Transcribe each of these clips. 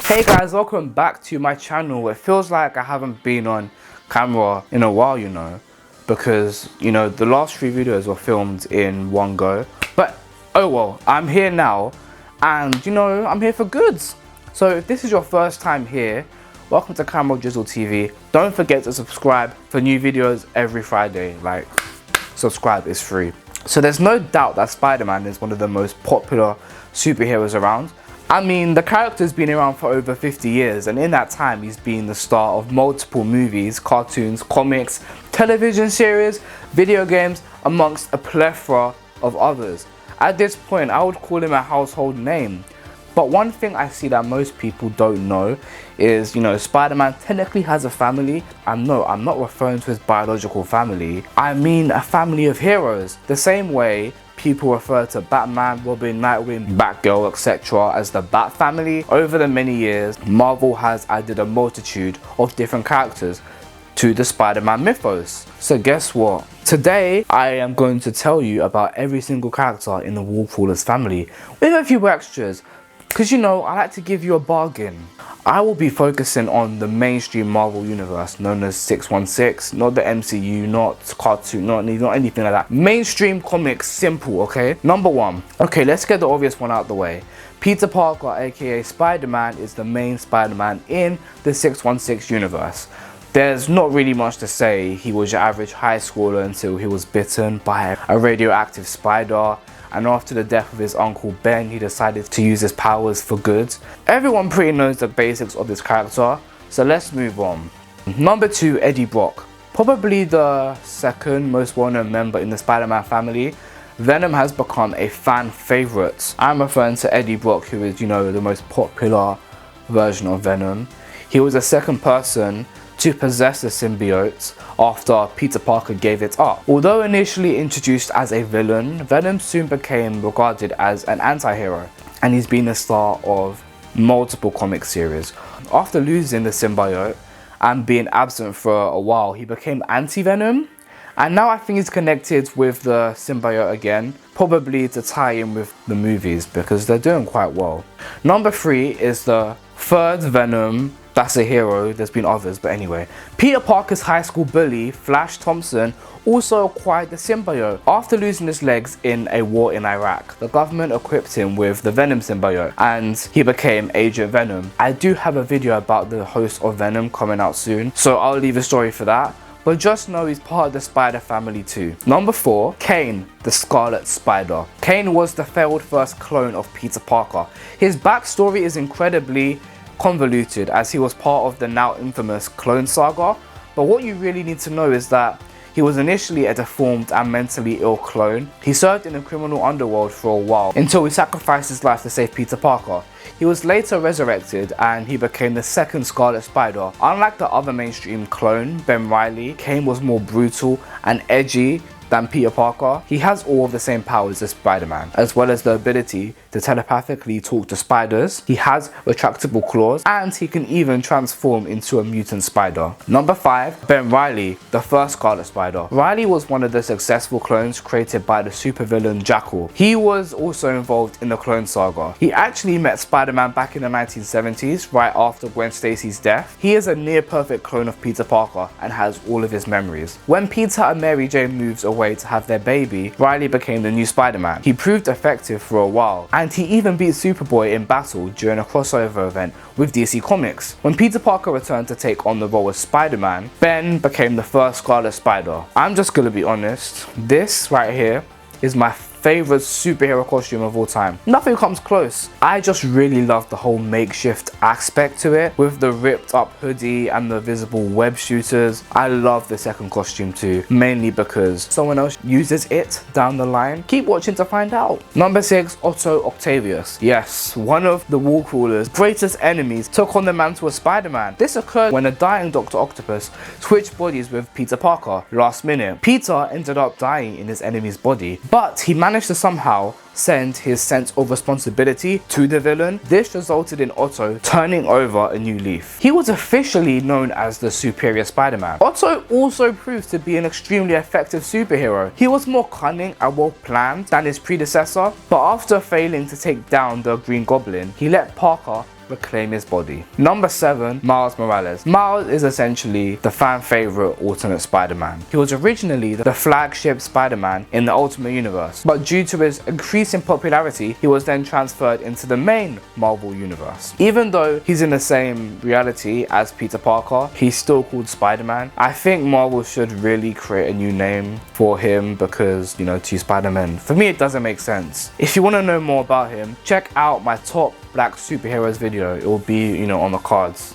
Hey guys, welcome back to my channel. It feels like I haven't been on camera in a while, because, the last 3 videos were filmed in one go. But, oh well, I'm here now, and, I'm here for goods. So if this is your first time here, welcome to Camera Drizzle TV. Don't forget to subscribe for new videos every Friday. Subscribe is free. So there's no doubt that Spider-Man is one of the most popular superheroes around. I mean, the character's been around for over 50 years, and in that time he's been the star of multiple movies, cartoons, comics, television series, video games, amongst a plethora of others. At this point, I would call him a household name. But one thing I see that most people don't know is, Spider-Man technically has a family. And no, I'm not referring to his biological family. I mean a family of heroes. The same way people refer to Batman, Robin, Nightwing, Batgirl, etc. as the Bat family. Over the many years, Marvel has added a multitude of different characters to the Spider-Man mythos. So guess what? Today, I am going to tell you about every single character in the Wallcrawlers family, with a few extras, because I like to give you a bargain. I will be focusing on the mainstream Marvel universe known as 616, not the MCU, not cartoon, not anything like that. Mainstream comics, simple, okay? Number 1. Okay, let's get the obvious one out of the way. Peter Parker, aka Spider-Man, is the main Spider-Man in the 616 universe. There's not really much to say. He was your average high schooler until he was bitten by a radioactive spider. And after the death of his uncle Ben, he decided to use his powers for good. Everyone pretty knows the basics of this character, so let's move on. Number 2, Eddie Brock. Probably the second most well-known member in the Spider-Man family. Venom has become a fan favourite. I'm referring to Eddie Brock, who is, the most popular version of Venom. He was the second person to possess the symbiote after Peter Parker gave it up. Although initially introduced as a villain, Venom soon became regarded as an anti-hero, and he's been the star of multiple comic series. After losing the symbiote and being absent for a while, he became anti-Venom, and now I think he's connected with the symbiote again, probably to tie in with the movies because they're doing quite well. Number 3 is the third Venom. That's a hero, there's been others, but anyway. Peter Parker's high school bully, Flash Thompson, also acquired the symbiote. After losing his legs in a war in Iraq, the government equipped him with the Venom symbiote, and he became Agent Venom. I do have a video about the host of Venom coming out soon, so I'll leave a story for that. But just know he's part of the Spider family too. Number 4, Kane, the Scarlet Spider. Kane was the failed first clone of Peter Parker. His backstory is incredibly convoluted, as he was part of the now infamous clone saga, but what you really need to know is that he was initially a deformed and mentally ill clone. He served in the criminal underworld for a while until he sacrificed his life to save Peter Parker. He was later resurrected and he became the second Scarlet Spider. Unlike the other mainstream clone, Ben Reilly, Kane was more brutal and edgy than Peter Parker. He has all of the same powers as Spider-Man, as well as the ability to telepathically talk to spiders. He has retractable claws, and he can even transform into a mutant spider. Number 5, Ben Reilly, the first Scarlet Spider. Reilly was one of the successful clones created by the supervillain Jackal. He was also involved in the clone saga. He actually met Spider-Man back in the 1970s, right after Gwen Stacy's death. He is a near-perfect clone of Peter Parker and has all of his memories. When Peter and Mary Jane moves away to have their baby, Reilly became the new Spider-Man. He proved effective for a while, and he even beat Superboy in battle during a crossover event with DC Comics. When Peter Parker returned to take on the role as Spider-Man, Ben became the first Scarlet Spider. I'm just gonna be honest, this right here is my favorite superhero costume of all time. Nothing comes close. I just really love the whole makeshift aspect to it, with the ripped up hoodie and the visible web shooters. I love the second costume too, mainly because someone else uses it down the line. Keep watching to find out. Number 6, Otto Octavius. Yes, one of the Wallcrawlers' greatest enemies took on the mantle of Spider-Man. This occurred when a dying Dr. Octopus switched bodies with Peter Parker last minute. Peter ended up dying in his enemy's body, but he managed to somehow send his sense of responsibility to the villain. This resulted in Otto turning over a new leaf. He was officially known as the superior Spider-Man. Otto also proved to be an extremely effective superhero. He was more cunning and well planned than his predecessor, but after failing to take down the Green Goblin, he let Parker reclaim his body. Number 7, Miles Morales. Miles is essentially the fan favorite alternate Spider-Man. He was originally the flagship Spider-Man in the Ultimate Universe, but due to his increasing popularity, he was then transferred into the main Marvel Universe. Even though he's in the same reality as Peter Parker, he's still called Spider-Man. I think Marvel should really create a new name for him because, you know, two Spider-Men. For me, it doesn't make sense. If you want to know more about him, check out my top black superheroes video. It will be, you know, on the cards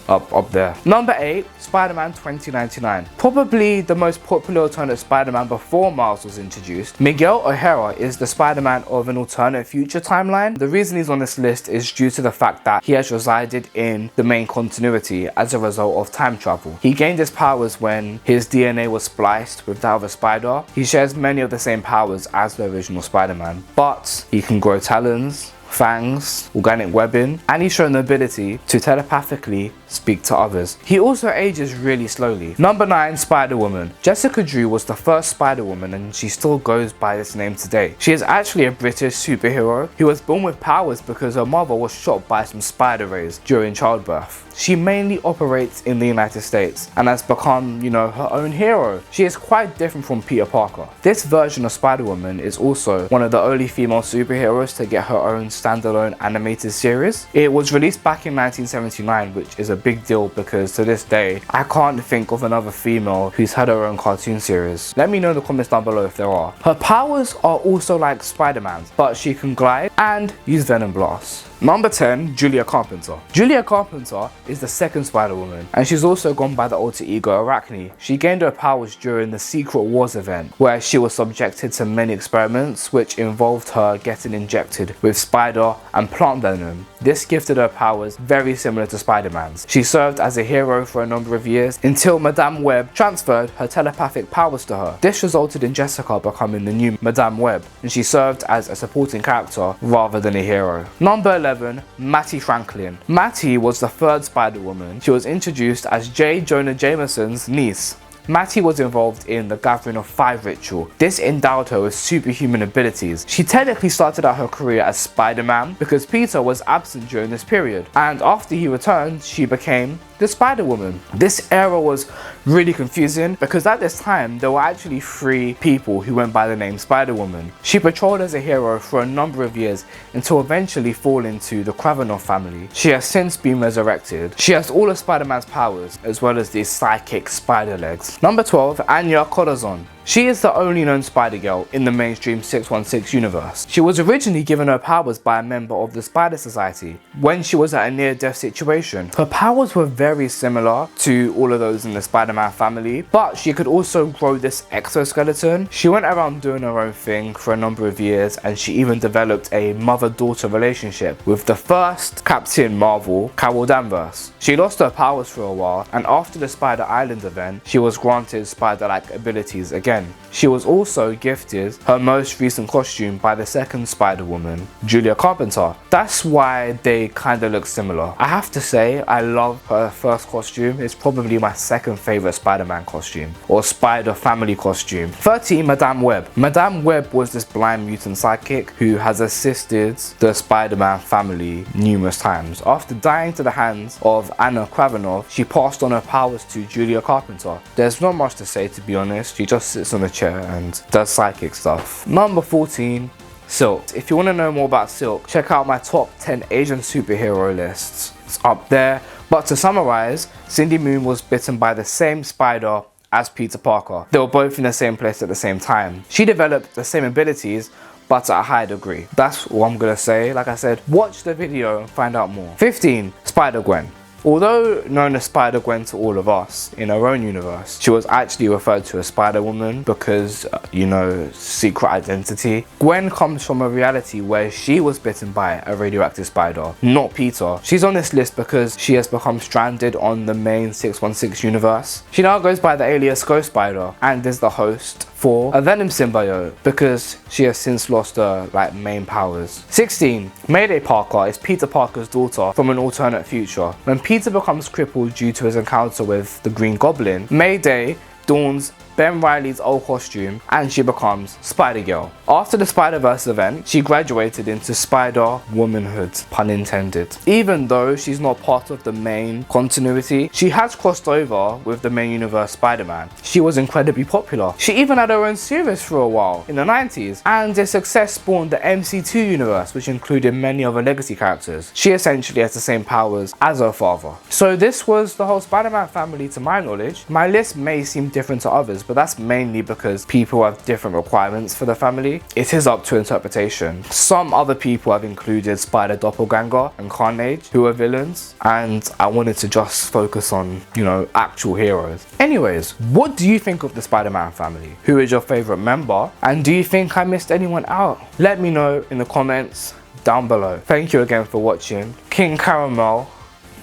up there. Number 8, Spider-Man 2099. Probably the most popular alternate Spider-Man before Miles was introduced. Miguel O'Hara is the Spider-Man of an alternate future timeline. The reason he's on this list is due to the fact that he has resided in the main continuity as a result of time travel. He gained his powers when his DNA was spliced with that of a spider. He shares many of the same powers as the original Spider-Man, but he can grow talons, fangs, organic webbing, and he's shown the ability to telepathically speak to others. He also ages really slowly. Number 9, Spider-Woman. Jessica Drew was the first Spider-Woman and she still goes by this name today. She is actually a British superhero who was born with powers because her mother was shot by some spider rays during childbirth. She mainly operates in the United States and has become, you know, her own hero. She is quite different from Peter Parker. This version of Spider-Woman is also one of the only female superheroes to get her own standalone animated series. It was released back in 1979, which is a big deal because to this day, I can't think of another female who's had her own cartoon series. Let me know in the comments down below if there are. Her powers are also like Spider-Man's, but she can glide and use Venom blasts. Number 10, Julia Carpenter. Julia Carpenter is the second Spider-Woman, and she's also gone by the alter ego Arachne. She gained her powers during the Secret Wars event, where she was subjected to many experiments, which involved her getting injected with spider and plant venom. This gifted her powers very similar to Spider-Man's. She served as a hero for a number of years until Madame Web transferred her telepathic powers to her. This resulted in Jessica becoming the new Madame Web, and she served as a supporting character rather than a hero. Number 11, Mattie Franklin. Mattie was the third Spider-Woman. She was introduced as J. Jonah Jameson's niece. Mattie was involved in the Gathering of 5 ritual. This endowed her with superhuman abilities. She technically started out her career as Spider-Man because Peter was absent during this period, and after he returned, she became the Spider-Woman. This era was really confusing because at this time there were actually 3 people who went by the name Spider-Woman. She patrolled as a hero for a number of years until eventually fall into the Kravinoff family. She has since been resurrected. She has all of Spider-Man's powers as well as these psychic spider legs. Number 12, Anya Corazon. She is the only known Spider-Girl in the mainstream 616 universe. She was originally given her powers by a member of the Spider Society when she was at a near-death situation. Her powers were very similar to all of those in the Spider-Man family, but she could also grow this exoskeleton. She went around doing her own thing for a number of years, and she even developed a mother-daughter relationship with the first Captain Marvel, Carol Danvers. She lost her powers for a while, and after the Spider Island event, she was granted spider-like abilities again. She was also gifted her most recent costume by the second Spider-Woman, Julia Carpenter. That's why they kind of look similar. I have to say, I love her first costume. It's probably my second favorite Spider-Man costume, or Spider family costume. 13, Madame Web. Madame Web was this blind mutant sidekick who has assisted the Spider-Man family numerous times. After dying to the hands of Anna Kravinoff, she passed on her powers to Julia Carpenter. There's not much to say, to be honest. She just sits on a chair and does psychic stuff. Number 14, Silk. If you want to know more about Silk, check out my top 10 Asian superhero lists. It's up there. But to summarize, Cindy Moon was bitten by the same spider as Peter Parker. They were both in the same place at the same time. She developed the same abilities, but at a higher degree. That's all I'm gonna say. Like I said, watch the video and find out more. 15, Spider-Gwen. Although known as Spider-Gwen to all of us in her own universe, she was actually referred to as Spider-Woman because, you know, secret identity. Gwen comes from a reality where she was bitten by a radioactive spider, not Peter. She's on this list because she has become stranded on the main 616 universe. She now goes by the alias Ghost Spider and is the host for a Venom symbiote because she has since lost her main powers. 16, Mayday Parker is Peter Parker's daughter from an alternate future. When Peter becomes crippled due to his encounter with the Green Goblin, Mayday dons Ben Reilly's old costume and she becomes Spider-Girl. After the Spider-Verse event, she graduated into Spider-Womanhood, pun intended. Even though she's not part of the main continuity, she has crossed over with the main universe Spider-Man. She was incredibly popular. She even had her own series for a while in the 90s, and their success spawned the MC2 universe, which included many other legacy characters. She essentially has the same powers as her father. So this was the whole Spider-Man family to my knowledge. My list may seem different to others, but that's mainly because people have different requirements for the family. It is up to interpretation. Some other people have included Spider Doppelganger and Carnage, who are villains, and I wanted to just focus on, you know, actual heroes. Anyways, what do you think of the Spider-Man family? Who is your favorite member? And do you think I missed anyone out? Let me know in the comments down below. Thank you again for watching. King Caramel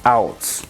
out.